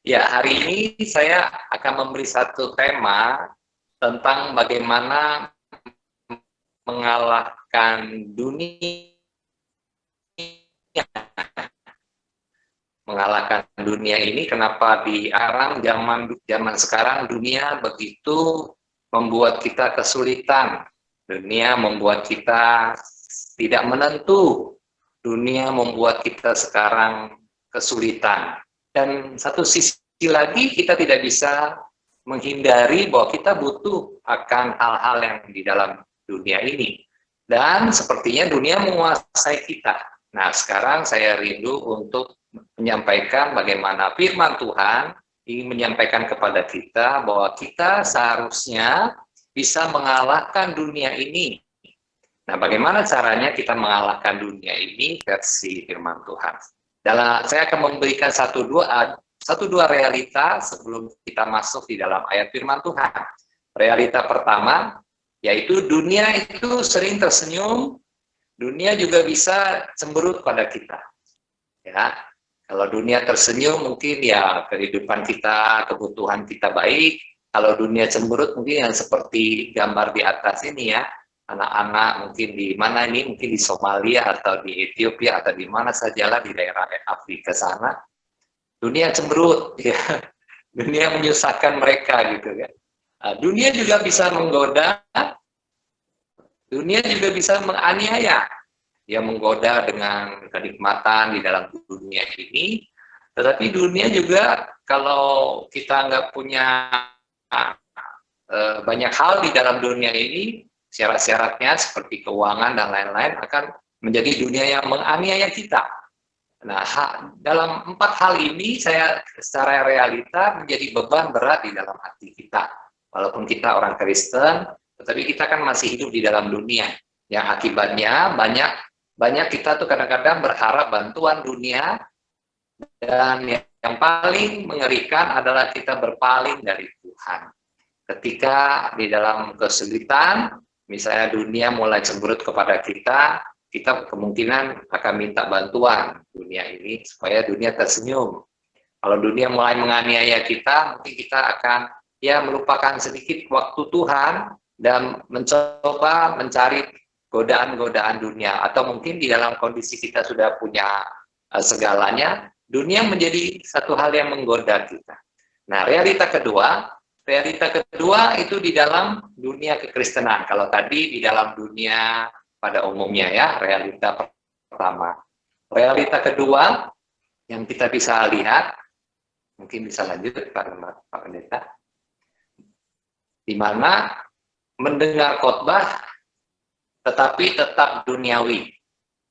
Ya, hari ini saya akan memberi satu tema tentang bagaimana mengalahkan dunia. Mengalahkan dunia ini, kenapa di arang zaman sekarang dunia begitu membuat kita kesulitan. Dunia membuat kita tidak menentu. Dunia membuat kita sekarang kesulitan. Dan satu sisi lagi kita tidak bisa menghindari bahwa kita butuh akan hal-hal yang di dalam dunia ini. Dan sepertinya dunia menguasai kita. Nah, sekarang saya rindu untuk menyampaikan bagaimana firman Tuhan ingin menyampaikan kepada kita bahwa kita seharusnya bisa mengalahkan dunia ini. Nah, bagaimana caranya kita mengalahkan dunia ini versi firman Tuhan? Saya akan memberikan satu dua realita sebelum kita masuk di dalam ayat firman Tuhan. Realita pertama, yaitu dunia itu sering tersenyum, dunia juga bisa cemberut pada kita. Ya, kalau dunia tersenyum mungkin ya kehidupan kita, kebutuhan kita baik. Kalau dunia cemberut mungkin yang seperti gambar di atas ini ya, anak-anak mungkin di mana ini, mungkin di Somalia atau di Ethiopia atau di mana sajalah di daerah Afrika sana. Dunia cemberut, ya. Dunia menyusahkan mereka gitu kan. Nah, dunia juga bisa menggoda, dunia juga bisa menganiaya. Dia menggoda dengan kenikmatan di dalam dunia ini, tetapi dunia juga kalau kita nggak punya banyak hal di dalam dunia ini, syarat-syaratnya seperti keuangan dan lain-lain akan menjadi dunia yang menganiaya kita. Nah, dalam 4 hal ini saya secara realita menjadi beban berat di dalam hati kita. Walaupun kita orang Kristen, tetapi kita kan masih hidup di dalam dunia. Yang akibatnya banyak kita tuh kadang-kadang berharap bantuan dunia, dan yang paling mengerikan adalah kita berpaling dari Tuhan. Ketika di dalam kesulitan, misalnya dunia mulai cemberut kepada kita, kita kemungkinan akan minta bantuan dunia ini supaya dunia tersenyum. Kalau dunia mulai menganiaya kita, mungkin kita akan ya melupakan sedikit waktu Tuhan dan mencoba mencari godaan-godaan dunia, atau mungkin di dalam kondisi kita sudah punya segalanya, dunia menjadi satu hal yang menggoda kita. Nah, realita kedua itu di dalam dunia kekristenan. Kalau tadi di dalam dunia pada umumnya ya, realita pertama. Realita kedua yang kita bisa lihat, mungkin bisa lanjut Pak Pendeta, di mana mendengar khotbah tetapi tetap duniawi.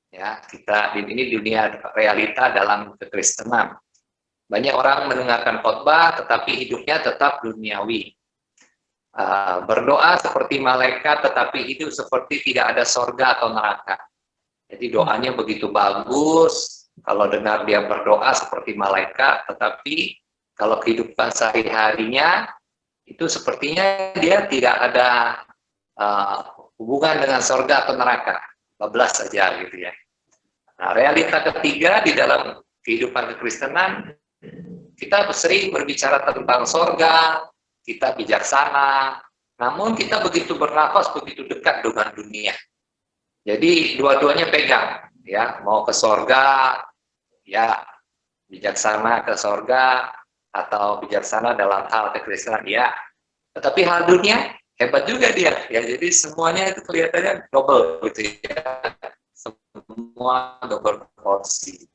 Ya, kita ini dunia realita dalam kekristenan. Banyak orang mendengarkan khotbah tetapi hidupnya tetap duniawi. Berdoa seperti malaikat tetapi hidup seperti tidak ada sorga atau neraka. Jadi doanya begitu bagus, kalau dengar dia berdoa seperti malaikat, tetapi kalau kehidupan sehari-harinya itu sepertinya dia tidak ada hubungan dengan sorga atau neraka, bablas saja gitu ya. Nah, realita ketiga di dalam kehidupan kekristenan, kita sering berbicara tentang sorga, kita bijaksana, namun kita begitu bernafas, begitu dekat dengan dunia. Jadi dua-duanya pegang, ya, mau ke sorga, ya bijaksana ke sorga, atau bijaksana dalam hal kekristenan, ya. Tetapi hal dunia hebat juga dia, ya. Jadi semuanya itu kelihatannya double gitu ya, semua double porsi.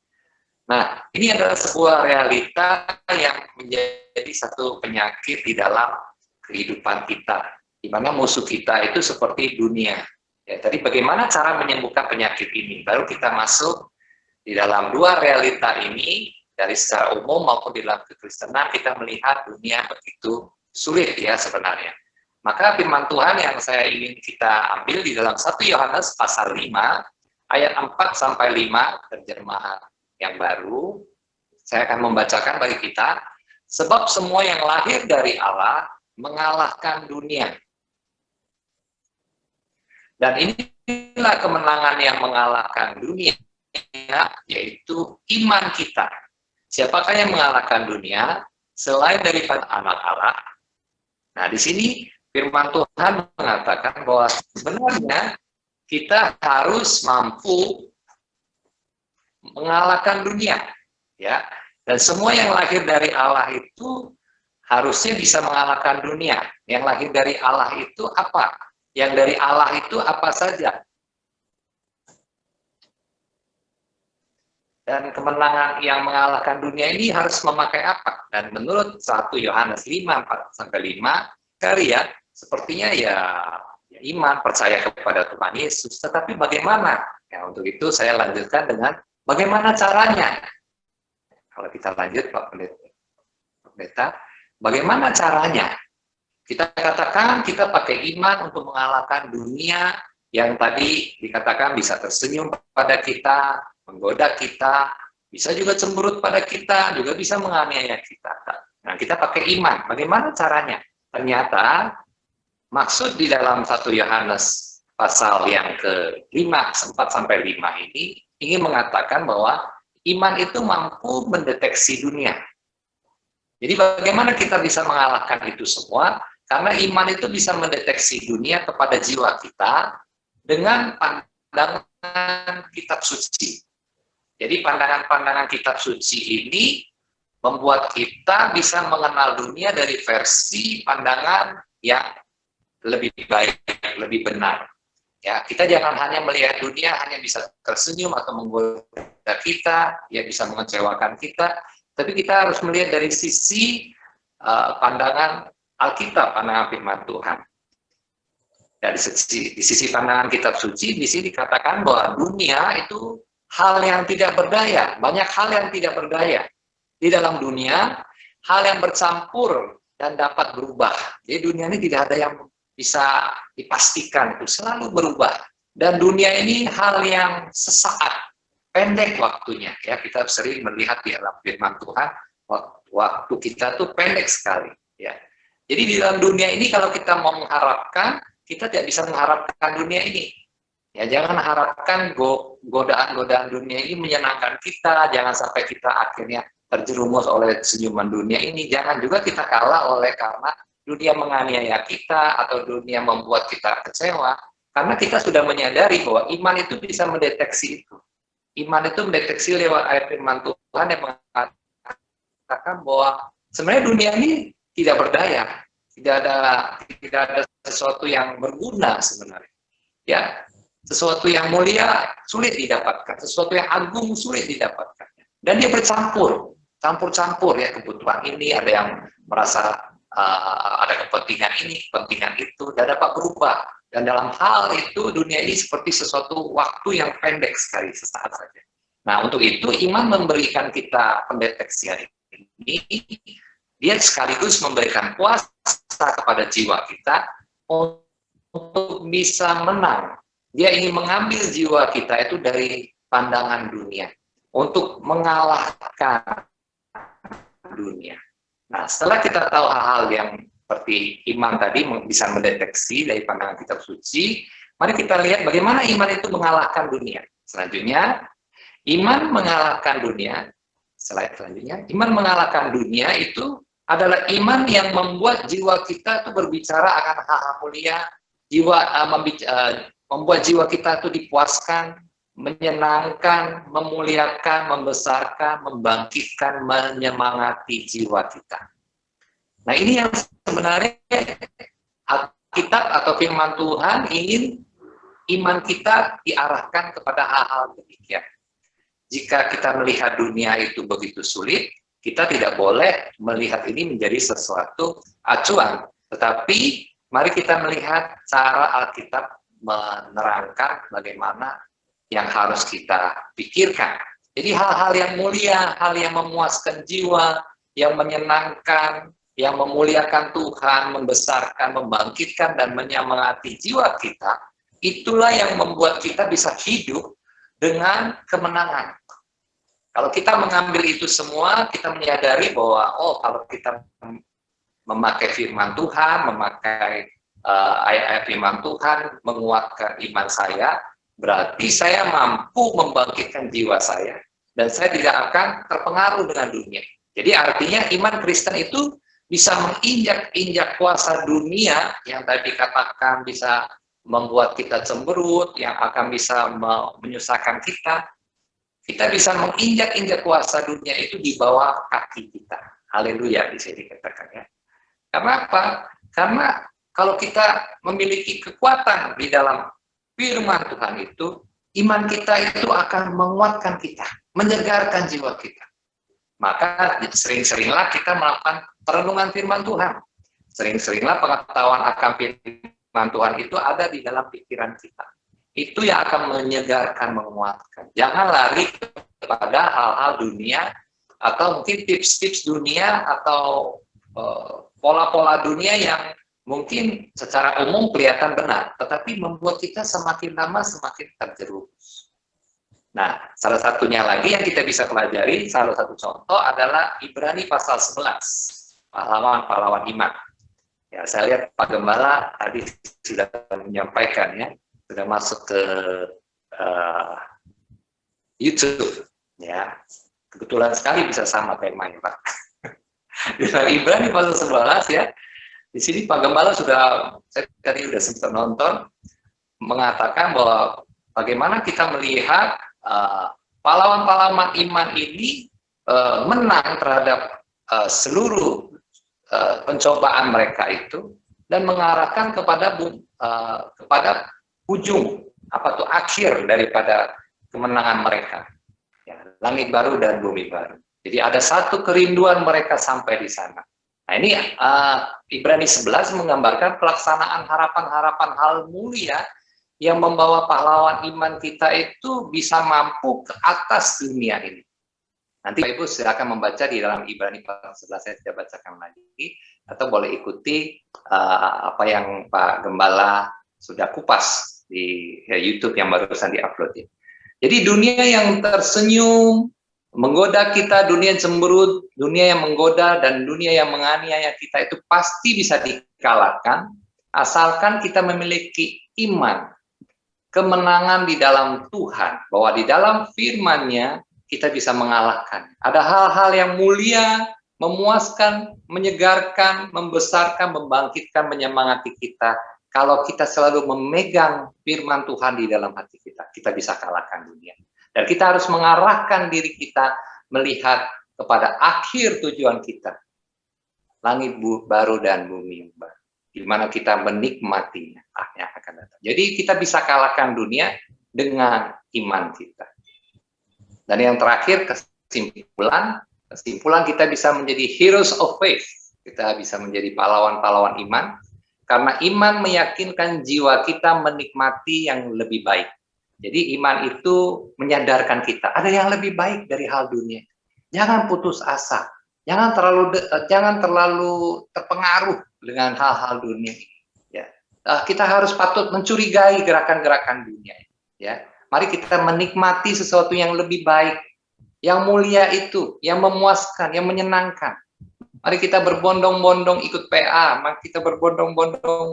Nah, ini adalah sebuah realita yang menjadi satu penyakit di dalam kehidupan kita, di mana musuh kita itu seperti dunia. Ya, tadi bagaimana cara menyembuhkan penyakit ini? Baru kita masuk di dalam dua realita ini, dari secara umum maupun di dalam kekristenan, kita melihat dunia begitu sulit ya sebenarnya. Maka firman Tuhan yang saya ingin kita ambil di dalam 1 Yohanes pasal 5, ayat 4-5, terjemahan yang baru, saya akan membacakan bagi kita. Sebab semua yang lahir dari Allah mengalahkan dunia. Dan inilah kemenangan yang mengalahkan dunia, yaitu iman kita. Siapakah yang mengalahkan dunia? selain daripada anak Allah. Nah, di sini firman Tuhan mengatakan bahwa sebenarnya kita harus mampu mengalahkan dunia, ya. Dan semua yang lahir dari Allah itu harusnya bisa mengalahkan dunia. Yang lahir dari Allah itu apa? Yang dari Allah itu apa saja? Dan kemenangan yang mengalahkan dunia ini harus memakai apa? Dan menurut 1 Yohanes 5, 4-5, ya, sepertinya ya iman, percaya kepada Tuhan Yesus. Tetapi bagaimana? Ya, untuk itu saya lanjutkan dengan bagaimana caranya. Kalau kita lanjut, Pak Pendeta, bagaimana caranya? Kita katakan kita pakai iman untuk mengalahkan dunia yang tadi dikatakan bisa tersenyum pada kita, menggoda kita, bisa juga cemberut pada kita, juga bisa menganiaya kita. Nah, kita pakai iman. Bagaimana caranya? Ternyata maksud di dalam 1 Yohanes pasal yang ke-5, 4-5 ini ingin mengatakan bahwa iman itu mampu mendeteksi dunia. Jadi bagaimana kita bisa mengalahkan itu semua? Karena iman itu bisa mendeteksi dunia kepada jiwa kita dengan pandangan kitab suci. Jadi pandangan-pandangan kitab suci ini membuat kita bisa mengenal dunia dari versi pandangan yang lebih baik, lebih benar. Ya, kita jangan hanya melihat dunia hanya bisa tersenyum atau menggoda kita, ya bisa mengecewakan kita, tapi kita harus melihat dari sisi pandangan Alkitab, pandangan firman Tuhan. Dari sisi pandangan kitab suci, di sini dikatakan bahwa dunia itu hal yang tidak berdaya, banyak hal yang tidak berdaya. Di dalam dunia, hal yang bercampur dan dapat berubah. Jadi dunia ini tidak ada yang bisa dipastikan, itu selalu berubah. Dan dunia ini hal yang sesaat, pendek waktunya. Ya, kita sering melihat di dalam firman Tuhan, waktu kita tuh pendek sekali. Ya. Jadi di dalam dunia ini kalau kita mau mengharapkan, kita tidak bisa mengharapkan dunia ini. Ya, jangan harapkan godaan-godaan dunia ini menyenangkan kita, jangan sampai kita akhirnya terjerumus oleh senyuman dunia ini, jangan juga kita kalah oleh karena dunia menganiaya kita atau dunia membuat kita kecewa, karena kita sudah menyadari bahwa iman itu bisa mendeteksi itu. Iman itu mendeteksi lewat ayat firman Tuhan yang mengatakan bahwa sebenarnya dunia ini tidak berdaya, tidak ada sesuatu yang berguna sebenarnya. Ya, sesuatu yang mulia sulit didapatkan, sesuatu yang agung sulit didapatkan. Dan dia campur-campur ya, kebutuhan ini, ada yang merasa ada kepentingan ini, kepentingan itu, dan dapat berubah. Dan dalam hal itu, dunia ini seperti sesuatu waktu yang pendek sekali, sesaat saja. Nah, untuk itu, iman memberikan kita pendeteksian ini, dia sekaligus memberikan kuasa kepada jiwa kita untuk bisa menang. Dia ingin mengambil jiwa kita itu dari pandangan dunia, untuk mengalahkan dunia. Nah, setelah kita tahu hal-hal yang seperti iman tadi bisa mendeteksi dari pandangan kitab suci, mari kita lihat bagaimana iman itu mengalahkan dunia. Selanjutnya, iman mengalahkan dunia. Selanjutnya, iman mengalahkan dunia itu adalah iman yang membuat jiwa kita itu berbicara akan hal-hal mulia, membuat jiwa kita itu dipuaskan, menyenangkan, memuliakan, membesarkan, membangkitkan, menyemangati jiwa kita. Nah, ini yang sebenarnya Alkitab atau firman Tuhan ingin iman kita diarahkan kepada hal-hal demikian. Jika kita melihat dunia itu begitu sulit, kita tidak boleh melihat ini menjadi sesuatu acuan. Tetapi mari kita melihat cara Alkitab menerangkan bagaimana yang harus kita pikirkan. Jadi hal-hal yang mulia, hal yang memuaskan jiwa, yang menyenangkan, yang memuliakan Tuhan, membesarkan, membangkitkan, dan menyemangati jiwa kita, itulah yang membuat kita bisa hidup dengan kemenangan. Kalau kita mengambil itu semua, kita menyadari bahwa, kalau kita memakai firman Tuhan, memakai ayat-ayat firman Tuhan, menguatkan iman saya, berarti saya mampu membangkitkan jiwa saya, dan saya tidak akan terpengaruh dengan dunia. Jadi artinya iman Kristen itu bisa menginjak-injak kuasa dunia yang tadi katakan bisa membuat kita cemberut, yang akan bisa menyusahkan kita. Kita bisa menginjak-injak kuasa dunia itu di bawah kaki kita. Haleluya, bisa dikatakan ya. Karena apa? Karena kalau kita memiliki kekuatan di dalam firman Tuhan itu, iman kita itu akan menguatkan kita, menyegarkan jiwa kita. Maka sering-seringlah kita melakukan perenungan firman Tuhan. Sering-seringlah pengetahuan akan firman Tuhan itu ada di dalam pikiran kita. Itu yang akan menyegarkan, menguatkan. Jangan lari kepada hal-hal dunia, atau mungkin tips-tips dunia, atau pola-pola dunia yang mungkin secara umum kelihatan benar, tetapi membuat kita semakin lama semakin terjerumus. Nah, salah satunya lagi yang kita bisa pelajari, salah satu contoh adalah Ibrani pasal 11, pahlawan-pahlawan iman. Ya, saya lihat Pak Gembala tadi sudah menyampaikan ya, sudah masuk ke YouTube. Ya, kebetulan sekali bisa sama temanya Pak. Di dalam Ibrani pasal 11 ya, di sini Pak Gembala sudah, saya tadi sudah sempat nonton, mengatakan bahwa bagaimana kita melihat pahlawan-pahlawan iman ini menang terhadap seluruh pencobaan mereka itu, dan mengarahkan kepada ujung akhir daripada kemenangan mereka, ya, langit baru dan bumi baru. Jadi ada satu kerinduan mereka sampai di sana. Nah ini Ibrani 11 menggambarkan pelaksanaan harapan-harapan hal mulia yang membawa pahlawan iman kita itu bisa mampu ke atas dunia ini. Nanti Ibu silakan membaca di dalam Ibrani pasal 11, saya tidak bacakan lagi, atau boleh ikuti apa yang Pak Gembala sudah kupas di YouTube yang barusan diupload. Jadi dunia yang tersenyum, menggoda kita, dunia cemberut, dunia yang menggoda dan dunia yang menganiaya kita itu pasti bisa dikalahkan, asalkan kita memiliki iman, kemenangan di dalam Tuhan, bahwa di dalam firman-Nya kita bisa mengalahkan. Ada hal-hal yang mulia, memuaskan, menyegarkan, membesarkan, membangkitkan, menyemangati kita. Kalau kita selalu memegang firman Tuhan di dalam hati kita, kita bisa kalahkan dunia. Dan kita harus mengarahkan diri kita melihat kepada akhir tujuan kita, langit baru dan bumi baru, di mana kita menikmatinya yang akan datang. Jadi kita bisa kalahkan dunia dengan iman kita. Dan yang terakhir, kesimpulan kita bisa menjadi heroes of faith. Kita bisa menjadi pahlawan-pahlawan iman, karena iman meyakinkan jiwa kita menikmati yang lebih baik. Jadi iman itu menyadarkan kita, ada yang lebih baik dari hal dunia. Jangan putus asa, jangan terlalu terpengaruh dengan hal-hal dunia. Ya, kita harus patut mencurigai gerakan-gerakan dunia. Ya, mari kita menikmati sesuatu yang lebih baik, yang mulia itu, yang memuaskan, yang menyenangkan. Mari kita berbondong-bondong ikut PA, mari kita berbondong-bondong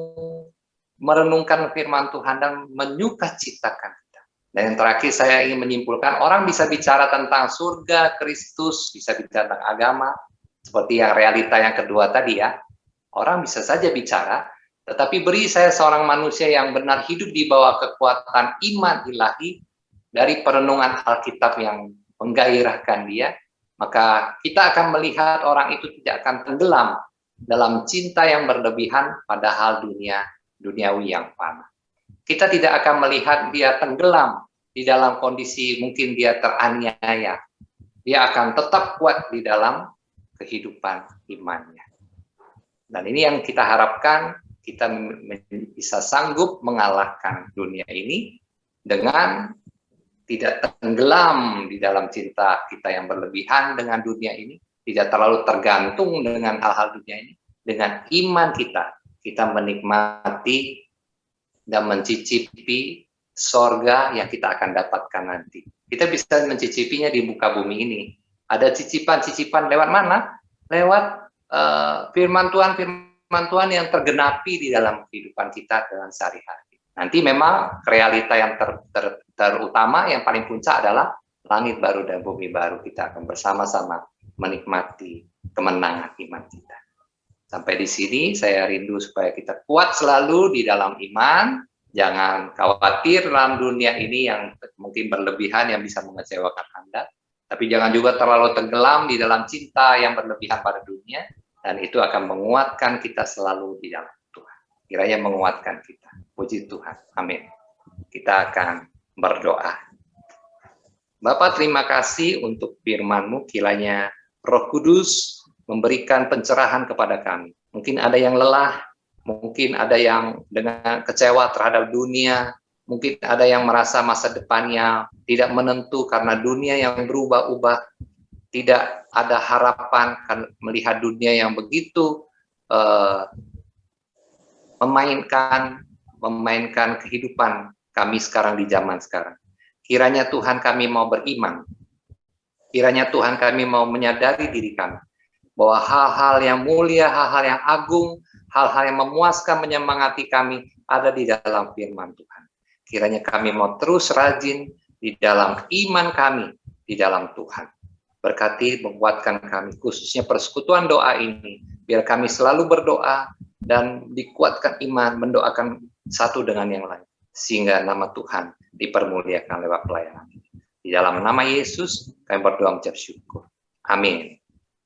merenungkan firman Tuhan dan menyukacitakan kita. Dan yang terakhir saya ingin menyimpulkan, orang bisa bicara tentang surga, Kristus, bisa bicara tentang agama, seperti yang realita yang kedua tadi ya. Orang bisa saja bicara, tetapi beri saya seorang manusia yang benar hidup di bawah kekuatan iman ilahi dari perenungan Alkitab yang menggairahkan dia, maka kita akan melihat orang itu tidak akan tenggelam dalam cinta yang berlebihan pada hal duniawi yang fana. Kita tidak akan melihat dia tenggelam di dalam kondisi mungkin dia teraniaya. Dia akan tetap kuat di dalam kehidupan imannya. Dan ini yang kita harapkan, kita bisa sanggup mengalahkan dunia ini dengan tidak tenggelam di dalam cinta kita yang berlebihan dengan dunia ini, tidak terlalu tergantung dengan hal-hal dunia ini. Dengan iman kita menikmati dan mencicipi sorga yang kita akan dapatkan nanti. Kita bisa mencicipinya di muka bumi ini. Ada cicipan-cicipan lewat mana? Lewat firman Tuhan yang tergenapi di dalam kehidupan kita dengan sehari-hari. Nanti memang realita yang terutama, yang paling puncak adalah langit baru dan bumi baru. Kita akan bersama-sama menikmati kemenangan iman kita. Sampai di sini saya rindu supaya kita kuat selalu di dalam iman, jangan khawatir dalam dunia ini yang mungkin berlebihan yang bisa mengecewakan Anda, tapi jangan juga terlalu tenggelam di dalam cinta yang berlebihan pada dunia, dan itu akan menguatkan kita selalu di dalam Tuhan. Kiranya menguatkan kita. Puji Tuhan. Amin. Kita akan berdoa. Bapa, terima kasih untuk firman-Mu, kiranya Roh Kudus memberikan pencerahan kepada kami. Mungkin ada yang lelah, mungkin ada yang dengan kecewa terhadap dunia, mungkin ada yang merasa masa depannya tidak menentu karena dunia yang berubah-ubah, tidak ada harapan kan melihat dunia yang begitu memainkan kehidupan kami sekarang di zaman sekarang. Kiranya Tuhan kami mau beriman, kiranya Tuhan kami mau menyadari diri kami, bahwa hal-hal yang mulia, hal-hal yang agung, hal-hal yang memuaskan, menyemangati kami ada di dalam firman Tuhan. Kiranya kami mau terus rajin di dalam iman kami, di dalam Tuhan. Berkati, menguatkan kami, khususnya persekutuan doa ini, biar kami selalu berdoa dan dikuatkan iman, mendoakan satu dengan yang lain, sehingga nama Tuhan dipermuliakan lewat pelayanan. Di dalam nama Yesus, kami berdoa mengucap syukur. Amin.